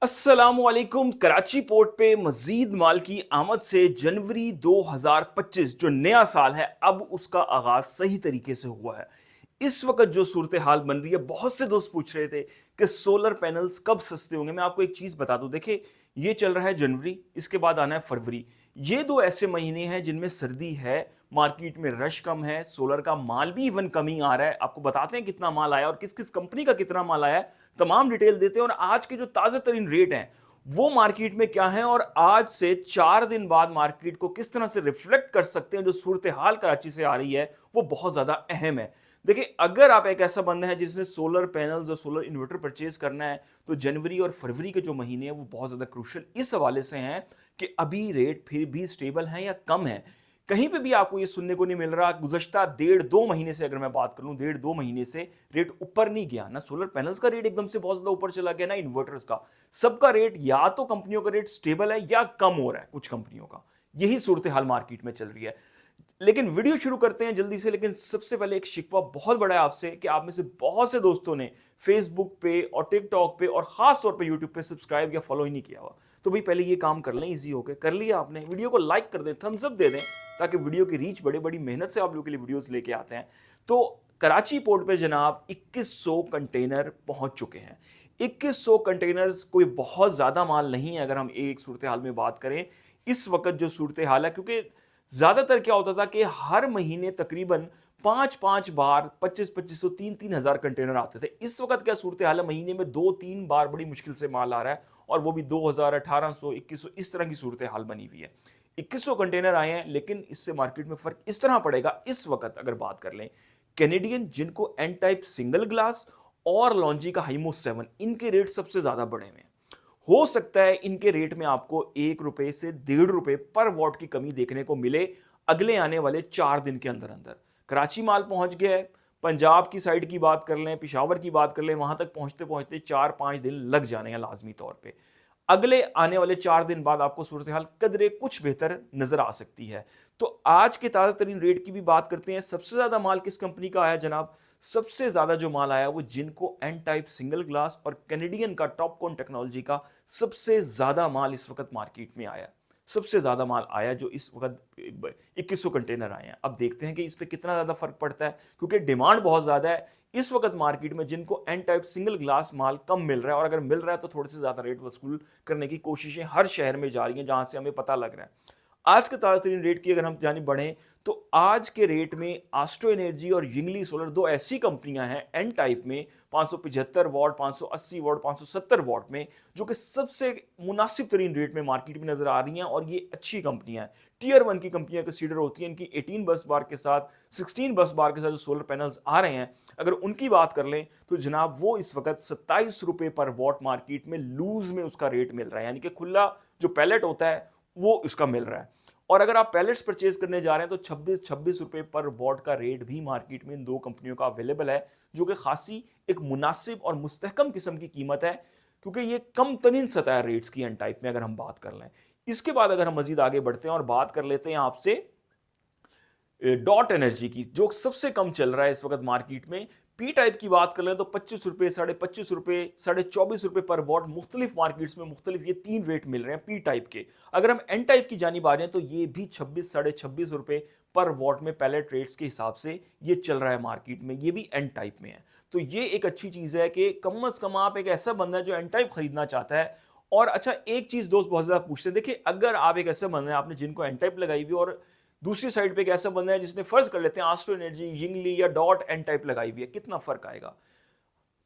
अस्सलामुअलैकुम। कराची पोर्ट पे मजीद माल की आमद से जनवरी 2025 जो नया साल है अब उसका आगाज सही तरीके से हुआ है। इस वक्त जो सूरत हाल बन रही है, बहुत से दोस्त पूछ रहे थे कि सोलर पैनल्स कब सस्ते होंगे। मैं आपको एक चीज बता दूं, देखिए ये चल रहा है जनवरी, इसके बाद आना है फरवरी। ये दो ऐसे महीने हैं जिनमें सर्दी है, मार्केट में रश कम है, सोलर का माल भी इवन कम ही आ रहा है। आपको बताते हैं कितना माल आया और किस किस कंपनी का कितना माल आया है, तमाम डिटेल देते हैं। और आज के जो ताजा तरीन रेट हैं वो मार्केट में क्या है, और आज से 4 दिन बाद मार्केट को किस तरह से रिफ्लेक्ट कर सकते हैं जो सूरत हाल कराची से आ रही है, वो बहुत ज्यादा अहम है। देखिए, अगर आप एक ऐसा बंदा है जिसने सोलर पैनल्स और सोलर इन्वर्टर परचेज करना है, तो जनवरी और फरवरी के जो महीने हैं वो बहुत ज्यादा क्रूशियल इस हवाले से हैं कि अभी रेट फिर भी स्टेबल हैं या कम है। कहीं पे भी आपको ये सुनने को नहीं मिल रहा। गुज़श्ता 1.5-2 महीने से अगर मैं बात करूं, 1.5-2 महीने से रेट ऊपर नहीं गया। ना सोलर पैनल्स का रेट एकदम से बहुत ज्यादा ऊपर चला गया, ना इन्वर्टर्स का। सबका रेट, या तो कंपनियों का रेट स्टेबल है या कम हो रहा है कुछ कंपनियों का। यही सूरत हाल मार्केट में चल रही है। लेकिन वीडियो शुरू करते हैं जल्दी से। लेकिन सबसे पहले एक शिकवा बहुत बड़ा है आपसे कि आप में से बहुत से दोस्तों ने फेसबुक पे और टिकटॉक पे और खास तौर पे यूट्यूब पे सब्सक्राइब या फॉलो ही नहीं किया हुआ। तो भाई पहले ये काम कर लें, इजी होके कर लिया आपने, वीडियो को लाइक कर दें, थम्स अप दे दें, ताकि वीडियो की रीच बढ़े। बड़ी मेहनत से आप लोगों के लिए वीडियोस लेके आते हैं। तो कराची पोर्ट पे जनाब 2100 कंटेनर पहुंच चुके हैं। 2100 कंटेनर्स कोई बहुत ज्यादा माल नहीं है अगर हम एक सूरत हाल में बात करें। इस वक्त जो सूरत हाल है, क्योंकि ज्यादातर क्या होता था कि हर महीने तकरीबन 5-5 बार 2500-2500 3-3000 कंटेनर आते थे। इस वक्त क्या सूरत हाल है, महीने में 2-3 बार बड़ी मुश्किल से माल आ रहा है, और वो भी 2000, 1800, 2100 इस तरह की सूरत हाल बनी हुई है। 2100 कंटेनर आए हैं, लेकिन इससे मार्केट में फर्क इस तरह पड़ेगा। इस वक्त अगर बात कर लें, कैनेडियन जिनको एन टाइप सिंगल ग्लास और लॉन्जी का हाइमो 7, इनके रेट सबसे ज्यादा बढ़े हुए हैं। हो सकता है इनके रेट में आपको ₹1 से ₹1.5 पर वॉट की कमी देखने को मिले अगले आने वाले 4 दिन के अंदर अंदर। कराची माल पहुंच गया है। पंजाब की साइड की बात कर लें, पिशावर की बात कर लें, वहां तक पहुंचते पहुंचते 4-5 दिन लग जाने हैं लाजमी तौर पे। अगले आने वाले 4 दिन बाद आपको सूरत हाल कदरे कुछ बेहतर नजर आ सकती है। तो आज के ताजा तरीन रेट की भी बात करते हैं। सबसे ज्यादा माल किस कंपनी का आया जनाब? सबसे ज्यादा जो माल आया वो जिनको एन टाइप सिंगल ग्लास और कैनेडियन का टॉपकॉन टेक्नोलॉजी का सबसे ज्यादा माल इस वक्त मार्केट में आया। सबसे ज्यादा माल आया जो इस वक्त 2100 कंटेनर आए हैं। अब देखते हैं कि इस पे कितना ज्यादा फर्क पड़ता है, क्योंकि डिमांड बहुत ज्यादा है इस वक्त मार्केट में। जिनको एन टाइप सिंगल ग्लास माल कम मिल रहा है, और अगर मिल रहा है तो थोड़े से ज्यादा रेट वसूल करने की कोशिशें हर शहर में जा रही हैं जहां से हमें पता लग रहा है। आज के ताजा तरीन रेट की अगर हम जानी बढ़े, तो आज के रेट में आस्ट्रो एनर्जी और यिंगली सोलर दो ऐसी कंपनियां हैं एन टाइप में 575 वॉट, 580 वॉट, 570 वॉट में, जो कि सबसे मुनासिब तरीन रेट में मार्केट में नजर आ रही हैं। और ये अच्छी कंपनियां हैं, टियर 1 की कंपनियां कंसीडर होती हैं। इनकी 18 बस बार के साथ, 16 बस बार के साथ जो सोलर पैनल्स आ रहे हैं, अगर उनकी बात कर लें तो जनाब वो इस वक्त ₹27 पर वॉट मार्केट में लूज में उसका रेट मिल रहा है। यानी कि खुला जो पैलेट होता है वो उसका मिल रहा है। और अगर आप पैलेट्स परचेज करने जा रहे हैं तो 26 रुपए पर वॉट का रेट भी मार्केट में इन दो कंपनियों का अवेलेबल है, जो कि खासी एक मुनासिब और मुस्तहकम किस्म की कीमत है, क्योंकि ये कम तरीन सतह रेट्स की एन टाइप में अगर हम बात कर लें। इसके बाद अगर हम मजीद आगे बढ़ते हैं और बात कर लेते हैं आपसे डॉट एनर्जी की, जो सबसे कम चल रहा है इस वक्त मार्केट में। पी टाइप की बात कर लें तो ₹25, ₹25.5, ₹24.5 पर वॉट मुख्तलिफ मार्केट्स में मुख्तलिफ ये 3 रेट मिल रहे हैं पी टाइप के। अगर हम एन टाइप की जानिब आ जाए तो ये भी ₹26-26.5 पर वॉट में पैलेट रेट्स के हिसाब से ये चल रहा है मार्केट में। ये भी एन टाइप में है। तो ये एक अच्छी चीज है कि कम अज कम आप एक ऐसा बंदा है जो एन टाइप खरीदना चाहता है। और अच्छा, एक चीज दोस्त बहुत ज्यादा पूछते हैं, देखिए अगर आप एक ऐसा बंदा है आपने जिनको एन टाइप लगाई हुई और दूसरी साइड पे एक ऐसा बंदा है जिसने, फर्ज कर लेते हैं आस्ट्रो एनर्जी, यिंगली या डॉट एन टाइप लगाई हुई है, कितना फर्क आएगा?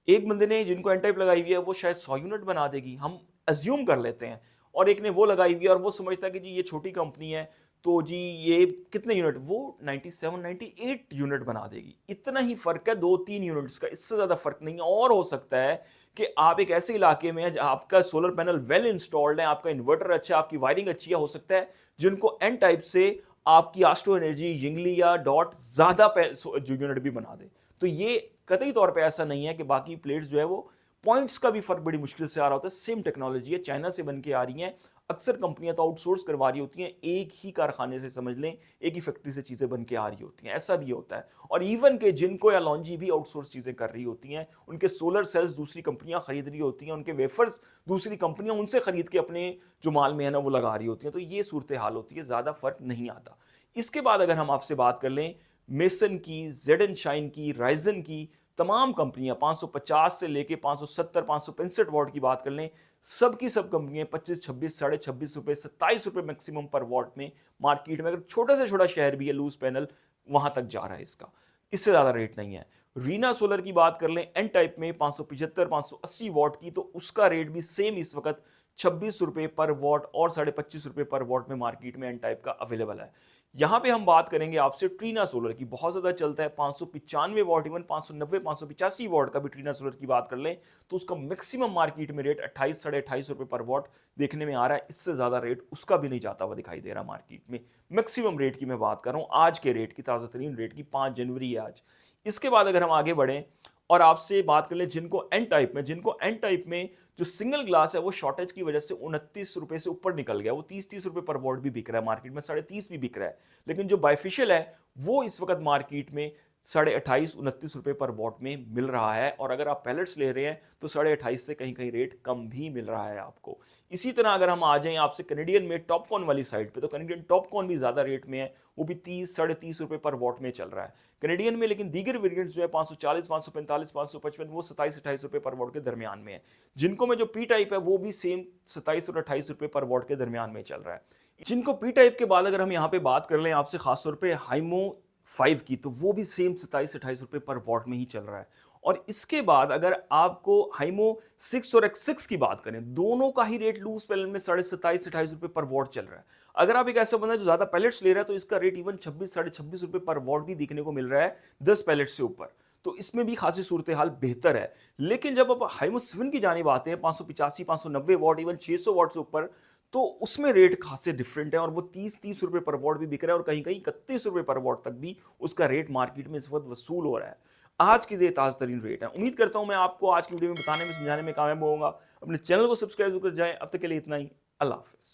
एक बंदे ने जिनको एन टाइप लगाई हुई है वो शायद 100 यूनिट बना देगी, हम अज्यूम कर लेते हैं, और एक ने वो लगाई हुई है और वो समझता है कि जी ये छोटी कंपनी है तो जी ये कितने यूनिट, वो 97 98 यूनिट बना देगी। इतना ही फर्क है, 2-3 यूनिट्स का, इससे ज्यादा फर्क नहीं है। और हो सकता है कि आप एक ऐसे इलाके में हैं जहां आपका सोलर पैनल वेल इंस्टॉल्ड है, आपका इन्वर्टर अच्छा है, आपकी वायरिंग अच्छी है, हो सकता है जिनको एन टाइप से आपकी आस्ट्रो एनर्जी, यिंगली या डॉट ज्यादा यूनिट भी बना दे। तो ये कतई तौर पे ऐसा नहीं है कि बाकी प्लेट्स जो है वो पॉइंट्स का भी फर्क बड़ी मुश्किल से आ रहा होता है। सेम टेक्नोलॉजी है, चाइना से बन के आ रही है। अक्सर कंपनियां तो आउटसोर्स करवा रही होती हैं, एक ही कारखाने से समझ लें, एक ही फैक्ट्री से चीजें बन के आ रही होती हैं, ऐसा भी होता है। और इवन के जिनको या लॉन्जी भी आउटसोर्स चीजें कर रही होती हैं, उनके सोलर सेल्स दूसरी कंपनियां खरीद रही होती हैं, उनके वेफर्स दूसरी कंपनियां उनसे खरीद के अपने जो माल में है ना वो लगा रही होती हैं। तो ये सूरत हाल होती है, ज्यादा फर्क नहीं आता। इसके बाद अगर हम आपसे बात कर लें मेसन की, जेड एंड शाइन की, राइजन की, तमाम कंपनियां 550 से लेके 570 565 वॉट की बात कर लें, सबकी सब कंपनियां 25 26 साढ़े 26 रुपए 27 रुपए मैक्सिमम पर वॉट में मार्केट में, अगर छोटे से छोटा शहर भी है लूज पैनल, वहां तक जा रहा है इसका, इससे ज्यादा रेट नहीं है। रीना सोलर की बात कर लें एन टाइप में 575 580 वॉट की, तो उसका रेट भी सेम इस वक्त 26 रुपए पर वॉट और 25.5 रुपए पर वॉट में मार्केट में एन टाइप का अवेलेबल है। यहां पे हम बात करेंगे आपसे ट्रीना सोलर की, बहुत ज्यादा चलता है 595 वॉट, इवन 590 585 वॉट का भी ट्रीना सोलर की बात कर लें तो उसका मैक्सिमम मार्केट में रेट 28 साढ़े 28 रुपए पर वॉट देखने में आ रहा है। इससे ज्यादा रेट उसका भी नहीं जाता हुआ दिखाई दे रहा मार्केट में। मैक्सिमम रेट की मैं बात कर रहा हूं, आज के रेट की, ताजा तरीन रेट की, 5 जनवरी है आज। इसके बाद अगर हम आगे बढ़े और आपसे बात कर लें जिनको एन टाइप में जो सिंगल ग्लास है वो शॉर्टेज की वजह से 29 रुपए से ऊपर निकल गया, वो 30 रुपए पर वॉट भी बिक रहा है मार्केट में, 30.5 भी बिक रहा है। लेकिन जो बाइफिशियल है वो इस वक्त मार्केट में 28.5 29 रुपए पर वॉट में मिल रहा है। और अगर आप पैलेट्स ले रहे हैं तो 28.5 से कहीं कहीं रेट कम भी मिल रहा है आपको। इसी तरह अगर हम आ जाएं आपसे कैनेडियन में टॉपकॉन वाली साइड पे, तो कैनेडियन टॉपकॉन भी ज्यादा रेट में है, वो भी 30 साढ़े 30 रुपए पर वॉट में चल रहा है कैनेडियन में। लेकिन दीगर वेरिएंट्स जो है 540 545 555 वो 27 28 रुपए पर वॉट के दरमियान में है। जिनको में जो पी टाइप है वो भी सेम 27 और 28 रुपए पर वॉट के दरमियान में चल रहा है। जिनको पी टाइप के बाद अगर हम यहाँ पे बात कर लें आपसे खासतौर पे हाइमो 5 की, तो वो भी सेम 27 28 रुपए पर वॉट में ही चल रहा है। और इसके बाद अगर आपको हाइमो 6 और X6 की बात करें, दोनों का ही रेट लूज पैनल में 27 28 रुपए पर वॉट चल रहा है। अगर आप एक ऐसा बंदा जो ज्यादा पैलेट्स ले रहा है तो इसका रेट इवन 26 साढ़े 26 रुपए पर वॉट भी देखने को मिल रहा है 10 पैलेट से ऊपर। तो इसमें भी खासी सूरत हाल बेहतर है। लेकिन जब आप हाइमो 7 की जानिब आते हैं 585 590 वॉट इवन 600 वॉट से ऊपर, तो उसमें रेट खासे डिफरेंट है और वो 30 रुपए पर वॉट भी बिक रहा है और कहीं कहीं 31 रुपए पर वॉट तक भी उसका रेट मार्केट में इस वक्त वसूल हो रहा है। आज के लिए ताजा तरीन रेट है। उम्मीद करता हूं मैं आपको आज की वीडियो में बताने में समझाने में कामयाब होऊंगा। अपने चैनल को सब्सक्राइब कर जाएं। अब तक के लिए इतना ही। अल्लाह हाफिज।